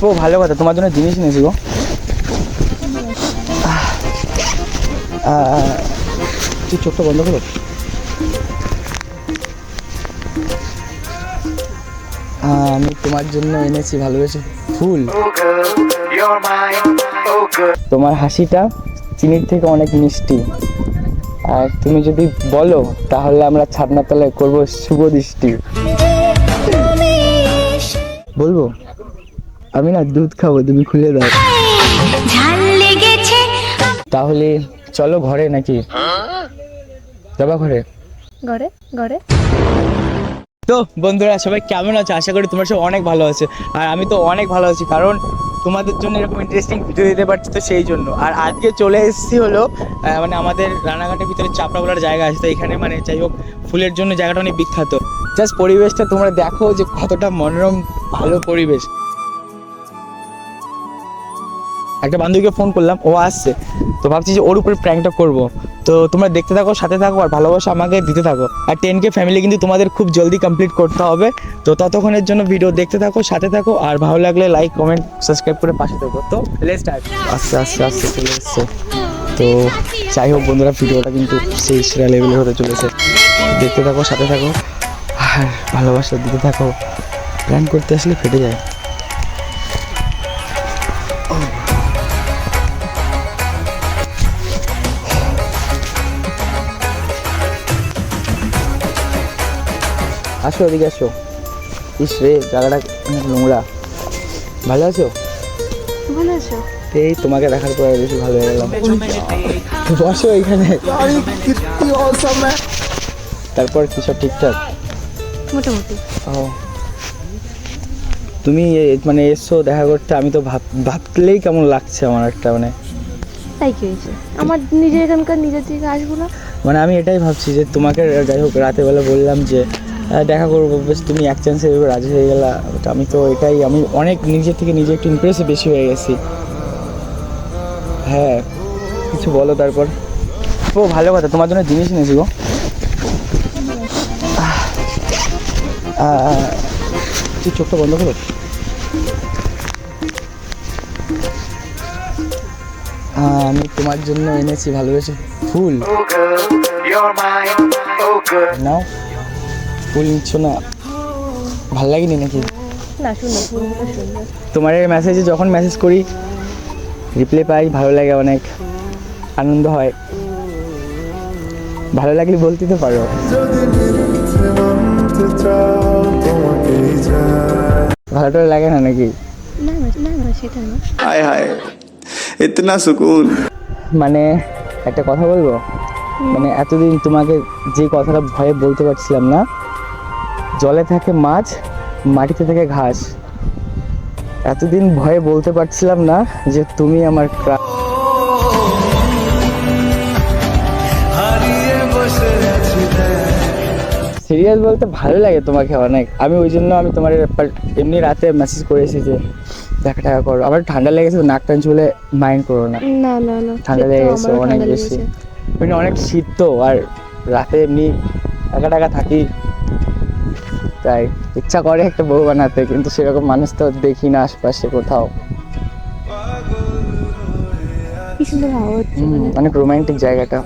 ও ভালো কথা, তোমার জন্য জিনিস নিয়েছি গো। তুই চোখটা বন্ধ করো। আমি তোমার জন্য এনেছি ভালোবেসে ফুল। তোমার হাসিটা চিনির থেকে অনেক মিষ্টি, আর তুমি যদি বলো তাহলে আমরা ছাদনার তলায় করবো শুভ দৃষ্টি। বলবো? আমি না দুধ খাবো, তুমি খুলে দাও। তাহলে চলো ঘরে, নাকি যাবা ঘরে? ঘরে ঘরে। তো বন্ধুরা সবাই কেমন আছে? আশা করি তোমরা সব অনেক ভালো আছে, আর আমি তো অনেক ভালো আছি, কারণ তোমাদের জন্য এরকম ইন্টারেস্টিং ভিডিও দিতে পারছি তো সেই জন্য। আর আজকে চলে এসেছি হলো মানে আমাদের রানাঘাটের ভিতরে চাপড়া বলার জায়গা আছে, তো এখানে মানে যাই হোক ফুলের জন্য জায়গাটা অনেক বিখ্যাত। জাস্ট পরিবেশটা তোমরা দেখো যে কতটা মনোরম ভালো পরিবেশ। একটা বান্ধবীকে ফোন করলাম, ও আসছে, তো ভাবছি যে ওর উপরে প্র্যাঙ্কটা করব। তো তোমরা দেখতে থাকো, সাথে থাকো, আর ভালোবাসা আমাকে দিতে থাকো। আর 10K ফ্যামিলি কিন্তু তোমাদের খুব জলদি কমপ্লিট করতে হবে, তো ততক্ষণের জন্য ভিডিও দেখতে থাকো, সাথে থাকো, আর ভালো লাগলে লাইক কমেন্ট সাবস্ক্রাইব করে পাশে থাকো। তো লেটস স্টার্ট। আস্তে আস্তে আস্তে চলে এসছে। তো যাই হোক বন্ধুরা, ভিডিওটা কিন্তু সেই সেরা লেভেলে হতে চলেছে। দেখতে থাকো, সাথে থাকো, আর ভালোবাসা দিতে থাকো। প্ল্যান করতে আসলে ফেটে যায়। আসো, এদিকে আসো। ইস রে, জায়গাটা নোংরা। ভালো আছো? ভালো আছো? এই তোমাকে দেখার পরে বেশি ভালো হয়ে গেলাম। বসো এখানে। তারপর কি সব ঠিকঠাক? মোটামুটি। ও, তুমি মানে এসছো দেখা করতে, আমি তো ভাবলেই কেমন লাগছে আমার একটা, মানে তাই কি হয়েছে? আমার নিজের এখানকার নিজের থেকে আসবো না? মানে আমি এটাই ভাবছি যে তোমাকে যাই হোক রাতের বেলা বললাম যে দেখা করবো, বেশ তুমি এক চান্সে এভাবে রাজি হয়ে গেলা। আমি তো এটাই, আমি অনেক নিজের থেকে নিজে একটু ইমপ্রেসে বেশি হয়ে গেছি। হ্যাঁ, কিছু বলো তারপর। ও ভালো কথা, তোমার জন্য জিনিস নিয়েছি গো। তুই চোখটা বন্ধ করো। আমি তোমার জন্য এনেছি ভালোবেসে ফুল। নাও, ফুল নিচ্ছ না? ভাল লাগেনি নাকি? না, সুন্দর, ফুলগুলো সুন্দর। তোমার এই মেসেজে যখন মেসেজ করি রিপ্লাই পাই, ভালো লাগে, অনেক আনন্দ হয়। ভালো লাগলে বলতে তো পারো। ভালোটা লাগে না নাকি? না না না না, সেটা না। हाय हाय इतना सुकून। মানে একটা কথা বলবো, মানে এতদিন তোমাকে যে কথাটা ভয়ে বলতে পারছিলাম না, জলে থাকে মাছ, মাটিতে থাকে ঘাস, এতদিন ভয়ে বলতে পারছিলাম না যে তুমি আমার সিরিয়াস বলতে ভালো লাগে তোমাকে অনেক। আমি ওই জন্য আমি তোমার এমনি রাতে মেসেজ করেছি যে দেখা টাকা করো। আমার ঠান্ডা লেগেছে, নাক টান চুলে মাইন্ড করো না। না না না, ঠান্ডা লেগে গেছে অনেক বেশি, মানে অনেক শীত তো, আর রাতে এমনি একা টাকা থাকি, তাই ইচ্ছা করে একটা বউ বানাতে, কিন্তু সেরকম মানুষ তো দেখি না আশপাশে কোথাও। কি সুন্দর হাওয়া হচ্ছে। অনেক রোমান্টিক জায়গাটা,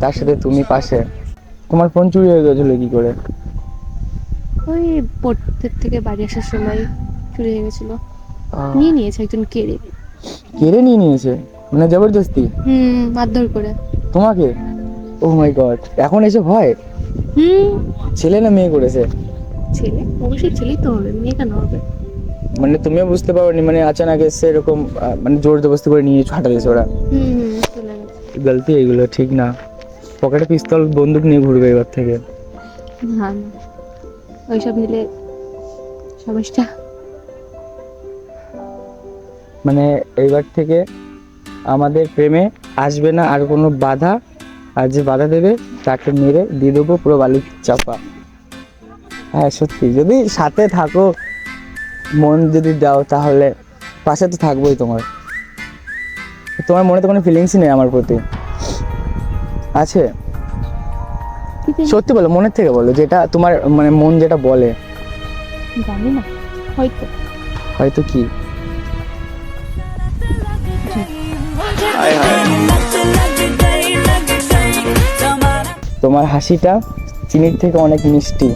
তার সাথে তুমি পাশে। তোমার ফোন চুরি হয়ে গেছিল কি করে? ওই পড়তে থেকে বাড়ি আসার সময় চুরি হয়ে গেছিল। নিয়ে নিয়েছে একজন কেড়ে। কেড়ে নিয়ে নিয়েছে মানে জবরদস্তি? মারধর করে। তোমাকে? ও মাই গড, এখন এসব হয়? ছেলে না মেয়ে করেছে? ছেলে, অবশ্যই ছেলেই তো হবে, মেয়ে কেন হবে? মানে তুমিও বুঝতে পারোনি, মানে আচানক এসে এরকম মানে জোর জবরদস্তি করে নিয়ে হাঁটালেছে ওরা? চলে গেছে। গলতি, এগুলো ঠিক না। পকেটে পিস্তল বন্দুক নিয়ে ঘুরবে এবার থেকে। না না, ওইসব নিলে সমস্যা। মানে এইবার থেকে আমাদের প্রেমে আসবে না আর কোনো বাধা, আর যে বাধা দেবে তাকে মেরে দিয়ে দেবো পুরো বালির চাপা। হ্যাঁ সত্যি, যদি সাথে থাকো, মন যদি দাও, তাহলে পাশে তো থাকবোই তোমার। তোমার মনে তো কোনো ফিলিংসই নেই আমার প্রতি? আছে? সত্যি বলো, মনের থেকে বলো, যেটা তোমার মানে মন যেটা বলে। জানি না, হয়তো। হয়তো কি? हाय हाय তোমার হাসিটা চিনির থেকে অনেক মিষ্টি,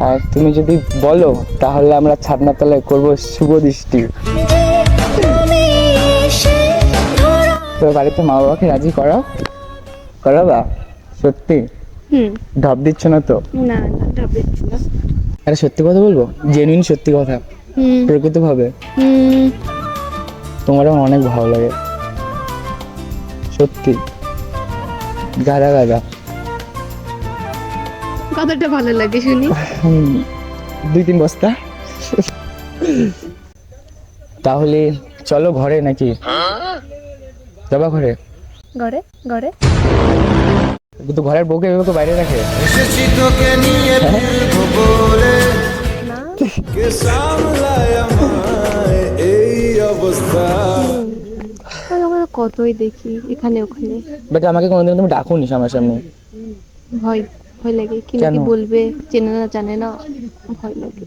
আর তুমি যদি বলো তাহলে আমরা ছাদনার তলায় করবো শুভ দৃষ্টি। তো বাড়িতে মা বাবাকে রাজি করাবা? সত্যি হুম। ঢপ দিচ্ছ না তো? না না, ঢাবড়াচ্ছি না। আরে সত্যি কথা বলবো, জেনুইন সত্যি কথা, হুম প্রকৃতভাবে হুম। তোমার আমার অনেক ভালো লাগে, সত্যি গাদা গাদা। কতটা ভালো লাগে শুনি। 2-3 বস্তা। তাহলে চলো ঘরে নাকি? যাবা ঘরে? ঘরে ঘরে কিন্তু ঘরের বউকে এভাবে বাইরে রাখে? না, আমরা কতই দেখি এখানে ওখানে। বাট আমাকে কোনোদিন তুমি ডাকুনি সামনাসামনি। ভয় ভয় লাগে, কি কেন? নাকি বলবে, চেনে না জানে না, ভয় লাগে।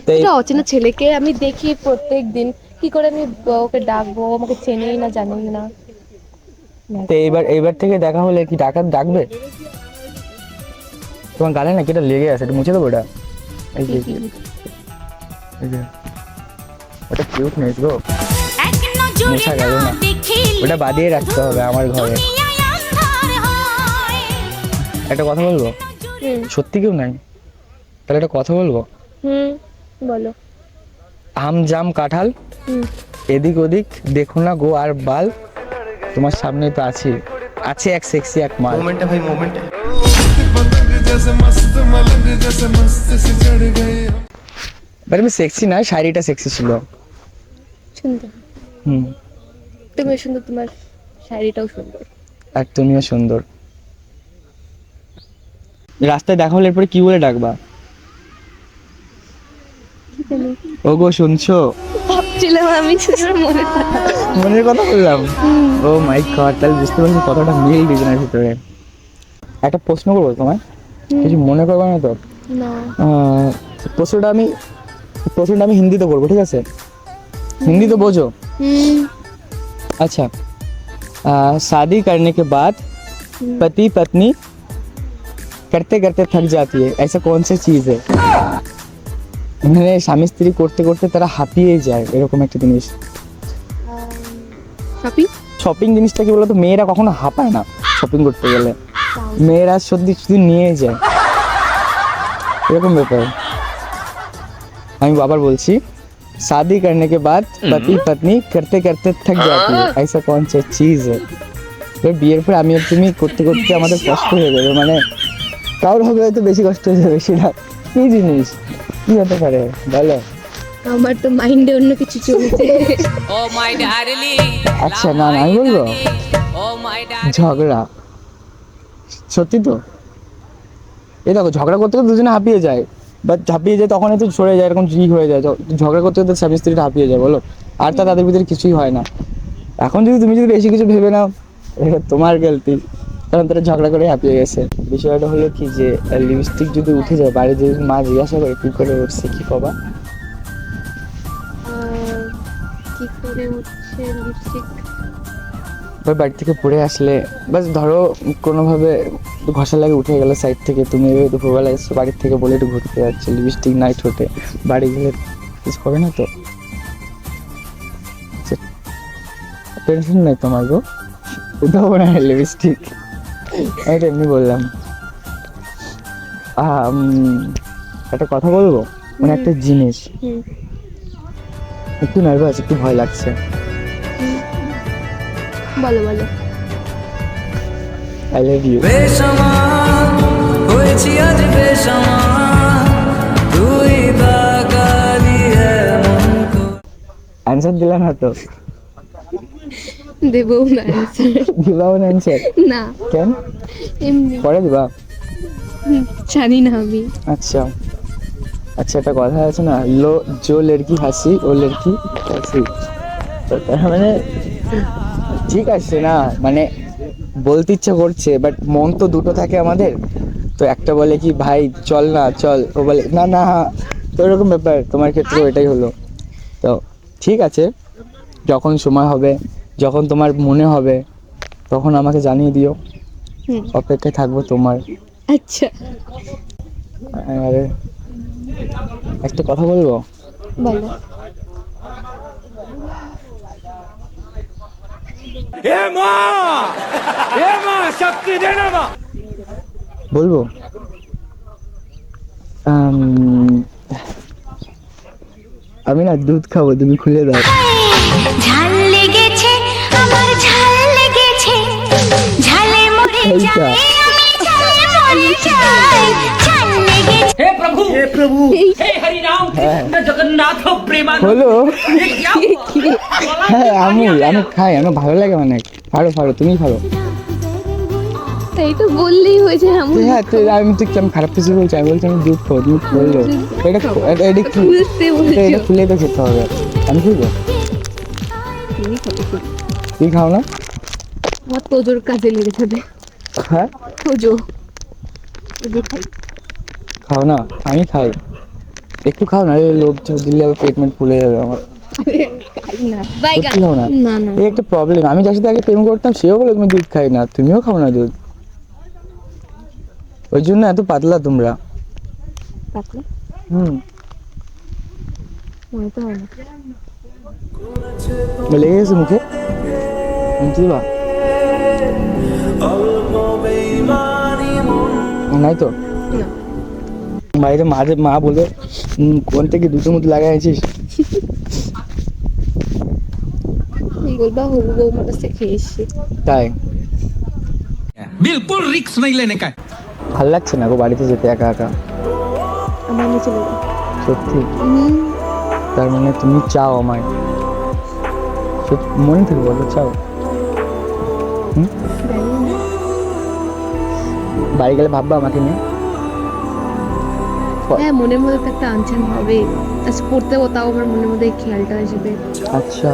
তাই এটা অচেনা ছেলেকে আমি দেখি প্রত্যেক দিন, কি করে আমি ওকে ডাকবো? ও আমাকে চেনেই না জানেই না। তো এইবার থেকে দেখা হলে কি ডাকবে? তোমার গালে না কিটা লেগে আছে, একটু মুছে দেবো ওটা। এই যে এই যে ওটা কিউট নেস গো, মোছা গেল না, ওটা বাদিয়ে রাখতে হবে আমার ঘরে। একটা কথা বলবো, হুম সত্যি কেউ নাই, তাহলে একটা কথা বলবো। হুম, বলো। আম জাম কাঁঠাল হুম, এদিক ওদিক দেখো না গো আর বাল, তোমার সামনেই তো আছে এক সেক্সি এক মাল। मोमेंट है भाई, मोमेंट है। বাট আমি সেক্সি না, শাড়িটা সেক্সি ছিল। সুন্দর। হুম, তুমিও সুন্দর, তোমার শাড়িটাও সুন্দর। আর তুমিও সুন্দর। রাস্তায় দেখা হলে এরপরে কি বলে ডাকবা? কি জানি, ও গো শুনছো? ভাবছিলাম আমি শুধু মনের কথা বললাম। ও মাই গড, তাহলে বুঝতে পারছি কতটা মিল দুজনের ভিতরে। একটা প্রশ্ন করবো তোমায়, কিছু মনে করবে না তো? না। আহ, প্রশ্নটা আমি হিন্দিতে করবো, ঠিক আছে? हिंदी तो बोझो। अच्छा, शादी करने के बाद पति पत्नी करते करते थक जाती है, ऐसा कौन सी चीज है? মানে স্বামী স্ত্রী করতে করতে তারা হাঁপিয়ে যায়, এরকম একটা জিনিস। শপিং। শপিং জিনিসটা কি বলতো, মেয়েরা কখনো হাঁপায় না শপিং করতে গেলে, মেয়েরা সত্যি শুধু নিয়ে যায়, এরকম ব্যাপার। আমি আবার বলছি, शादी करने के बाद पति पत्नी करते करते थक जाती है, ऐसा कौन सा चीज है? তো বিয়ের পর আমি আর তুমি করতে করতে আমাদের কষ্ট হয়ে যাবে, মানে কারোর হবে হয়তো বেশি কষ্ট হয়ে যাবে, সেটা কি জিনিস, কি হতে পারে বলো? আমার তো মাইন্ডে অন্য কিছু চলছে। আচ্ছা না আমি বলবো, ঝগড়া। সত্যি তো, এই দেখো ঝগড়া করতে করতে দুজনে হাঁপিয়ে যায়, বাট ঝাঁপিয়ে যায় তখন একটু সরে যায়, এরকম ঠিক হয়ে যায়। ঝগড়া করতে করতে স্বামী স্ত্রীটা হাঁপিয়ে যায়, বলো? আর তা তাদের ভিতরে কিছুই হয় না। এখন তুমি যদি বেশি কিছু ভেবে নাও, এটা তোমার গলতি, কারণ তারা ঝগড়া করে হাঁপিয়ে গেছে। বিষয়টা হলো কি, যে লিপস্টিক যদি উঠে যায়, বাড়ি যদি মা জিজ্ঞাসা করে কি করে উঠছে, কি কবা? কি করে উঠছে লিপস্টিক? বাড়ি থেকে পড়ে আসলে, বাস ধরো কোনোভাবে ঘষা লাগে উঠে গেলে সাইড থেকে, তুমি দুপুরবেলা এসছো বাড়ির থেকে বলে একটু ঘুরতে যাচ্ছে, লিপস্টিক নাই ঠোঁটে, বাড়ি গেলে কিছু হবে না তো? টেনশন নেই তোমার গো, উঠাবো না লিপস্টিক, আমি তো এমনি বললাম। একটা কথা বলবো, মানে একটা জিনিস, একটু নার্ভাস, একটু ভয় লাগছে। বলো বলো। I love you. বেসমান হয়েছি আজ বেসমান, তুই দাগা দিয়ে মন কো। অ্যান্সার দিলাম না তো? দেবো না answer। দিবাও না অ্যান্সার? না, কেন? এমনি পরে দিবা? জানি না আমি। আচ্ছা আচ্ছা, একটা কথা আছে না, লো জো লড়কি হাসি ও লড়কি হাসি, তো তার মানে ঠিক আছে না, মানে বলতে ইচ্ছা করছে, বাট মন তো দুটো থাকে আমাদের, তো একটা বলে কি ভাই চল না চল, ও বলে না না, তো এরকম ব্যাপার। তোমার ক্ষেত্রেও এটাই হলো, তো ঠিক আছে, যখন সময় হবে যখন তোমার মনে হবে তখন আমাকে জানিয়ে দিও, হুম, অপেক্ষায় থাকবো তোমার। আচ্ছা আরে একটা কথা বলবো? বলো। বলবো? আমি না দুধ খাবো, তুমি খুলে দাও। ঝাল লেগেছে আমার ঝাল লেগেছে ঝালে মরে এইটা যাই আমি ঝালে মরে যাই ঝাল লেগেছে হলো। হ্যাঁ আমি খাই, আমার ভালো লাগে অনেক। ফাড়ো তুমি ফাড়ো। তাই তো বললেই হয়েছে এমন। হ্যাঁ তো আমি তো কেমন খারাপ কিছু বলছি? আমি বলছি আমি দুধ খাবো, তুমি বললো বুঝতে বলেছো। এটা খুলে তো খেতে হবে। আমি খুলবো? তুমি কত খুব তুই খাও না? আমার তোজোর কাজে লেগে যাবে। হ্যাঁ তোজো তোজো খাই। খাও না? আমি খাই, একটু খাও না, এই লোভ দিলে আবার পেট মেট ফুলে যাবে আমার। আরে খাই না। সত্যি খাও না? না না এই একটা প্রবলেম, আমি যার সাথে আগে প্রেম করতাম সেও বলে তুমি দুধ খাই না, তুমিও খাও না দুধ, ওই জন্য এত পাতলা তোমরা। পাতলা মনে তো হয় না। লেগে গেছে মুখে, দিবা নাই তো? না। বাড়িতে মা বলে কোন থেকে দুটো মতো লাগাইছিস? বলবা হবু বৌমার কাছে খেয়ে এসছি। তাই बिल्कुल रिक्स नहीं लेने का है। ভাল লাগছে না গো বাড়িতে যেতে একা একা, আমার নিচে বলবো। সত্যি। তার মানে তুমি চাও আমায়, মনে থেকে বলো চাও? বাড়ি গেলে ভাববা আমাকে নিয়ে? হ্যাঁ মনের মধ্যে তো একটা আনচান হবে, আজ পড়তে তাও আমার মনের মধ্যে এই খেয়ালটা আসবে। আচ্ছা,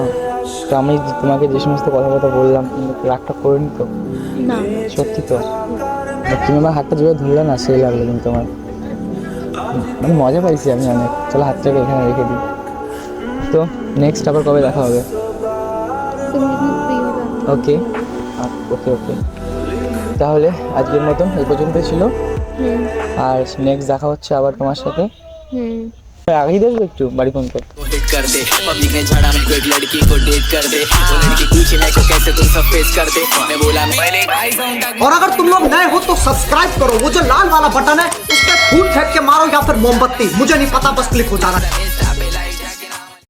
তো আমি তোমাকে যে সমস্ত কথা বললাম তুমি রাগটা করে নি তো? না সত্যি তো? তুমি আমার হাতটা যেভাবে ধরলে না সেই লাগলো কিন্তু আমার, মানে মজা পাইছি আমি অনেক। চলো হাতটাকে এখানে রেখে দিই। তো নেক্সট আবার কবে দেখা হবে? তুমি যখন ফ্রি হবে। ওকে ওকে তাহলে আজকের মতন এই পর্যন্ত ছিল, আর নেক্সট দেখা হচ্ছে আবার তোমার সাথে। আগেই দেখবো একটু বাড়ি পর্যন্ত। हिट कर दे पब्लिक ने झाड़ा मेरे को एक लड़की को डेट कर दे वो लड़की पूछे मेरे को कैसे तुम सब फेस कर दे मैं बोला पहले और अगर तुम लोग नए हो तो सब्सक्राइब करो, वो जो लाल वाला बटन है उस पर फूट फेंक के मारो या फिर मोमबत्ती, मुझे नहीं पता, बस क्लिक हो जाना है।